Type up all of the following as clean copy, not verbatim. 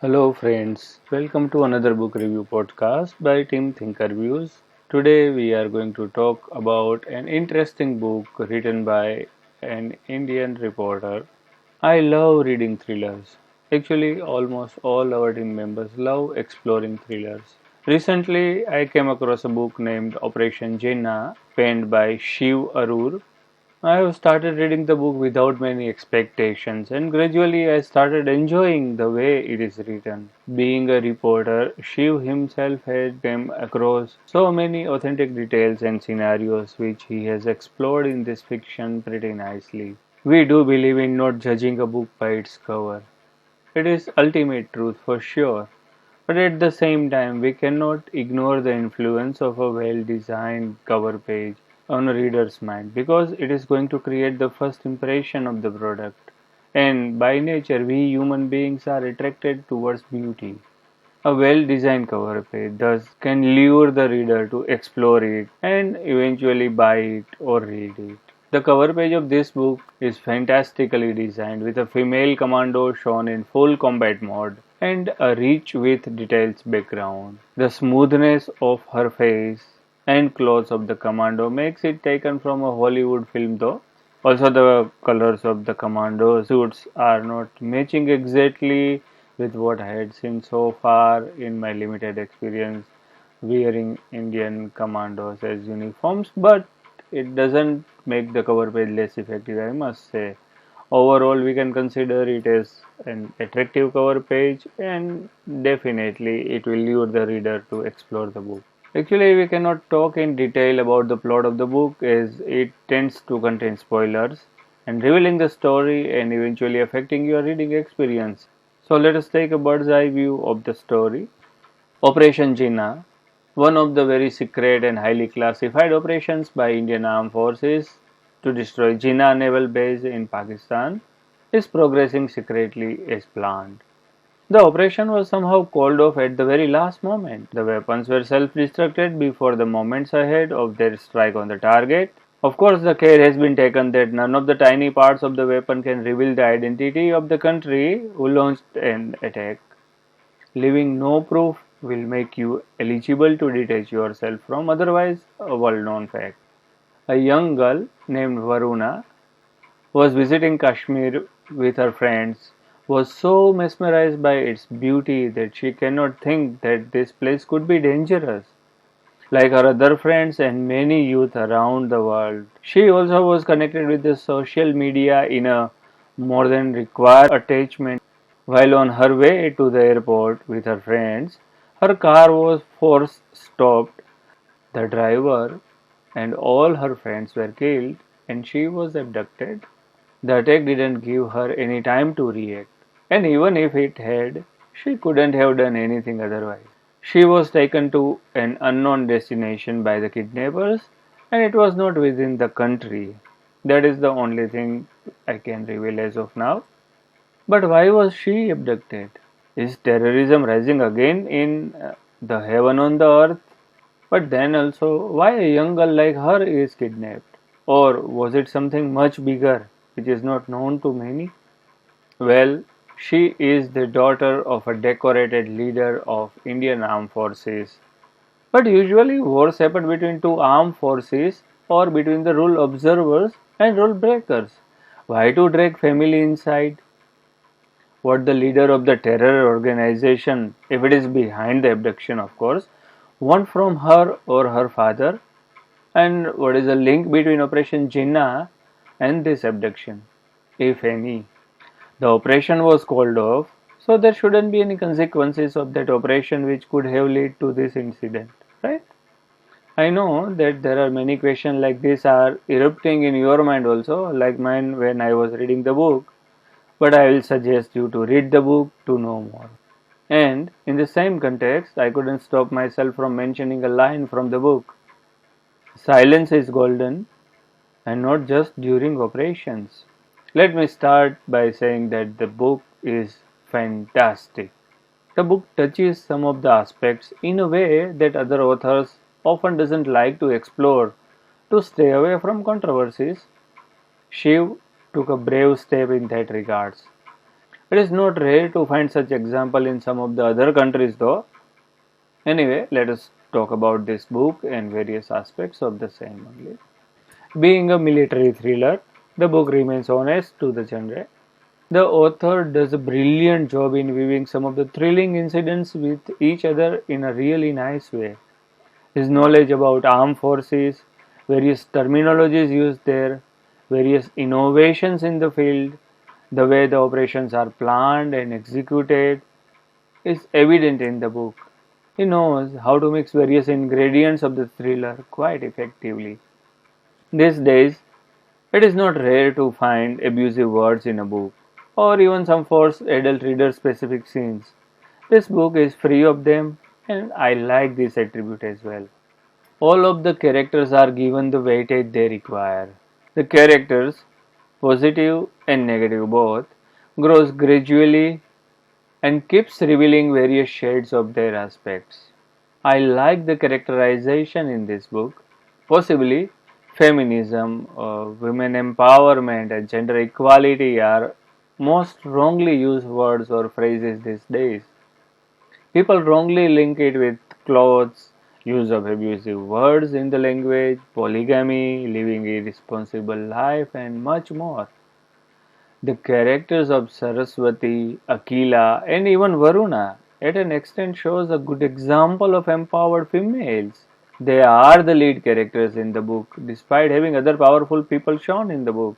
Hello friends, welcome to another book review podcast by Team ThinkerViews. Today we are going to talk about an interesting book written by an Indian reporter. I love reading thrillers. Actually, almost all our team members love exploring thrillers. Recently, I came across a book named Operation Jinnah, penned by Shiv Aroor. I have started reading the book without many expectations, and gradually I started enjoying the way it is written. Being a reporter, Shiv himself had come across so many authentic details and scenarios which he has explored in this fiction pretty nicely. We do believe in not judging a book by its cover. It is ultimate truth for sure. But at the same time, we cannot ignore the influence of a well designed cover page on a reader's mind because it is going to create the first impression of the product. And by nature, we human beings are attracted towards beauty. A well designed cover page thus can lure the reader to explore it and eventually buy it or read it. The cover page of this book is fantastically designed with a female commando shown in full combat mode and a rich with details background. The smoothness of her face and clothes of the commando makes it taken from a Hollywood film though. Also the colors of the commando suits are not matching exactly with what I had seen so far in my limited experience wearing Indian commandos as uniforms, but it doesn't make the cover page less effective, I must say. Overall, we can consider it as an attractive cover page, and definitely it will lure the reader to explore the book. Actually, we cannot talk in detail about the plot of the book as it tends to contain spoilers and revealing the story and eventually affecting your reading experience. So let us take a bird's eye view of the story. Operation Jinnah, one of the very secret and highly classified operations by Indian Armed Forces to destroy Jinnah naval base in Pakistan, is progressing secretly as planned. The operation was somehow called off at the very last moment. The weapons were self-destructed before the moments ahead of their strike on the target. Of course, the care has been taken that none of the tiny parts of the weapon can reveal the identity of the country who launched an attack. Leaving no proof will make you eligible to detach yourself from otherwise a well-known fact. A young girl named Varuna was visiting Kashmir with her friends, was so mesmerized by its beauty that she cannot think that this place could be dangerous. Like her other friends and many youth around the world, she also was connected with the social media in a more than required attachment. While on her way to the airport with her friends, her car was force stopped. The driver and all her friends were killed and she was abducted. The attack didn't give her any time to react, and even if it had, she couldn't have done anything otherwise. She was taken to an unknown destination by the kidnappers, and it was not within the country. That is the only thing I can reveal as of now. But why was she abducted? Is terrorism rising again in the heaven on the earth? But then also, why a young girl like her is kidnapped? Or was it something much bigger, which is not known to many? Well, she is the daughter of a decorated leader of Indian Armed Forces. But usually wars happen between two armed forces or between the rule observers and rule breakers. Why to drag family inside? What the leader of the terror organization, if it is behind the abduction of course, want from her or her father, and what is the link between Operation Jinnah and this abduction, if any. The operation was called off, so there shouldn't be any consequences of that operation which could have led to this incident, right? I know that there are many questions like this are erupting in your mind also, like mine when I was reading the book, but I will suggest you to read the book to know more. And in the same context, I couldn't stop myself from mentioning a line from the book. Silence is golden, and not just during operations. Let me start by saying that the book is fantastic. The book touches some of the aspects in a way that other authors often doesn't like to explore to stay away from controversies. Shiv took a brave step in that regards. It is not rare to find such example in some of the other countries though. Anyway, let us talk about this book and various aspects of the same only. Being a military thriller, the book remains honest to the genre. The author does a brilliant job in weaving some of the thrilling incidents with each other in a really nice way. His knowledge about armed forces, various terminologies used there, various innovations in the field, the way the operations are planned and executed is evident in the book. He knows how to mix various ingredients of the thriller quite effectively. These days, it is not rare to find abusive words in a book, or even some forced adult reader specific scenes. This book is free of them, and I like this attribute as well. All of the characters are given the weightage they require. The characters, positive and negative both, grows gradually and keeps revealing various shades of their aspects. I like the characterization in this book. Possibly, feminism, women empowerment, and gender equality are most wrongly used words or phrases these days. People wrongly link it with clothes, use of abusive words in the language, polygamy, living a irresponsible life, and much more. The characters of Saraswati, Akila, and even Varuna at an extent shows a good example of empowered females. They are the lead characters in the book, despite having other powerful people shown in the book.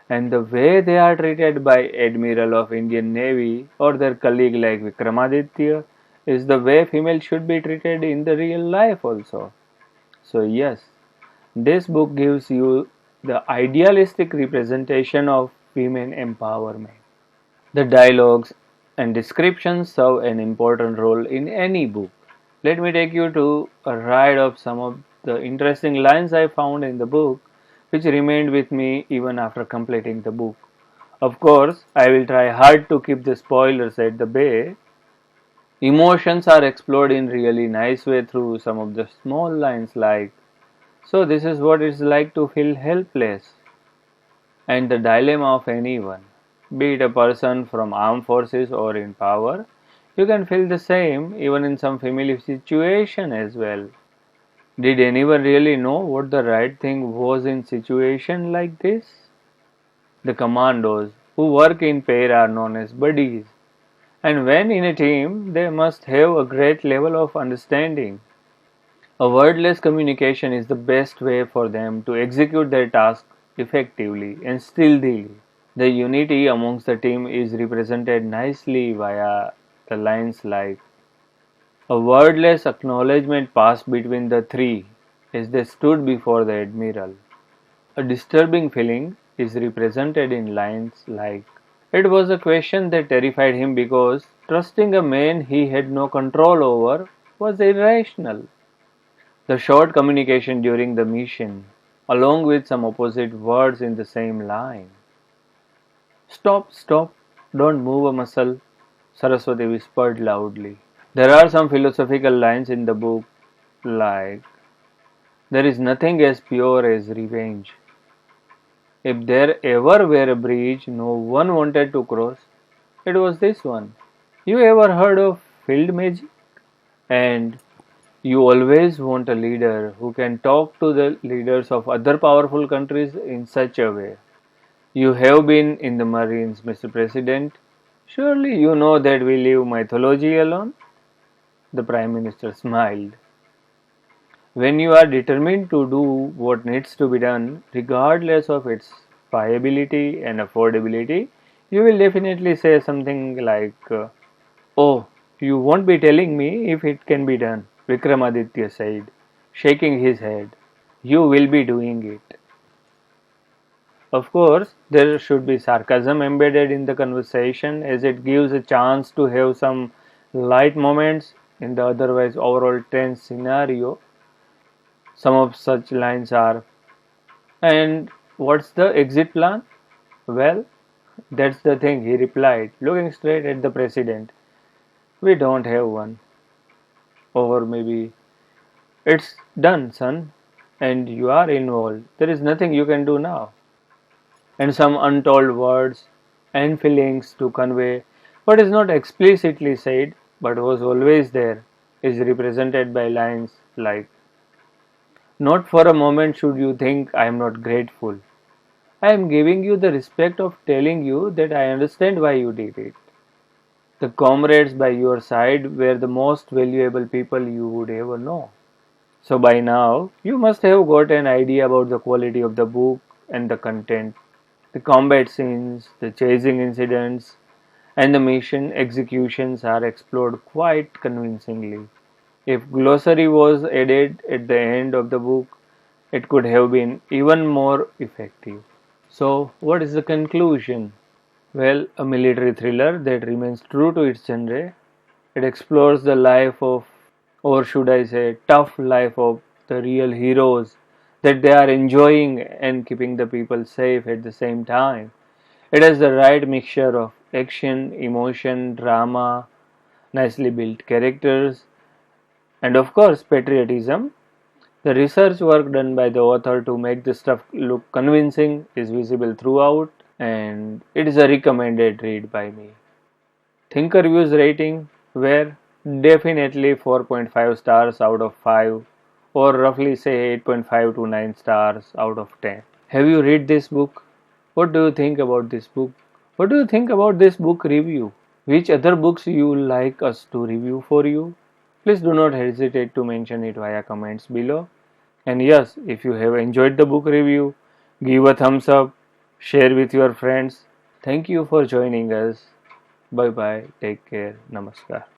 And the way they are treated by Admiral of Indian Navy or their colleague like Vikramaditya is the way females should be treated in the real life also. So yes, this book gives you the idealistic representation of women empowerment. The dialogues and descriptions serve an important role in any book. Let me take you to a ride of some of the interesting lines I found in the book, which remained with me even after completing the book. Of course, I will try hard to keep the spoilers at the bay. Emotions are explored in really nice way through some of the small lines like, so this is what it's like to feel helpless, and the dilemma of anyone, be it a person from armed forces or in power. You can feel the same even in some familiar situation as well. Did anyone really know what the right thing was in situation like this? The commandos who work in pair are known as buddies, and when in a team, they must have a great level of understanding. A wordless communication is the best way for them to execute their task effectively and stealthily. The unity amongst the team is represented nicely via the lines like, a wordless acknowledgement passed between the three as they stood before the admiral. A disturbing feeling is represented in lines like, it was a question that terrified him because trusting a man he had no control over was irrational. The short communication during the mission, along with some opposite words in the same line. Stop, stop, don't move a muscle, Saraswati whispered loudly. There are some philosophical lines in the book like, there is nothing as pure as revenge. If there ever were a bridge no one wanted to cross, it was this one. You ever heard of field magic? And you always want a leader who can talk to the leaders of other powerful countries in such a way. You have been in the Marines, Mr. President. Surely you know that we leave mythology alone? The Prime Minister smiled. When you are determined to do what needs to be done, regardless of its viability and affordability, you will definitely say something like, oh, you won't be telling me if it can be done, Vikramaditya said, shaking his head. You will be doing it. Of course, there should be sarcasm embedded in the conversation as it gives a chance to have some light moments in the otherwise overall tense scenario. Some of such lines are, and what's the exit plan? Well, that's the thing, he replied, looking straight at the president. We don't have one. Or maybe, it's done, son, and you are involved. There is nothing you can do now. And some untold words. and feelings to convey what is not explicitly said but was always there, is represented by lines like, "Not for a moment should you think I am not grateful. I am giving you the respect of telling you that I understand why you did it. The comrades by your side were the most valuable people you would ever know." So by now, you must have got an idea about the quality of the book and the content, the combat scenes, the chasing incidents, and the mission executions are explored quite convincingly. If glossary was added at the end of the book, it could have been even more effective. So, what is the conclusion? Well, a military thriller that remains true to its genre. It explores the life of, or should I say, tough life of the real heroes, that they are enjoying and keeping the people safe at the same time. It has the right mixture of action, emotion, drama, nicely built characters, and of course, patriotism. The research work done by the author to make the stuff look convincing is visible throughout, and it is a recommended read by me. ThinkerViews rating were definitely 4.5 stars out of 5, or roughly say 8.5 to 9 stars out of 10. Have you read this book? What do you think about this book? What do you think about this book review? Which other books you like us to review for you? Please do not hesitate to mention it via comments below. And yes, if you have enjoyed the book review, give a thumbs up, share with your friends. Thank you for joining us. Bye bye. Take care. Namaskar.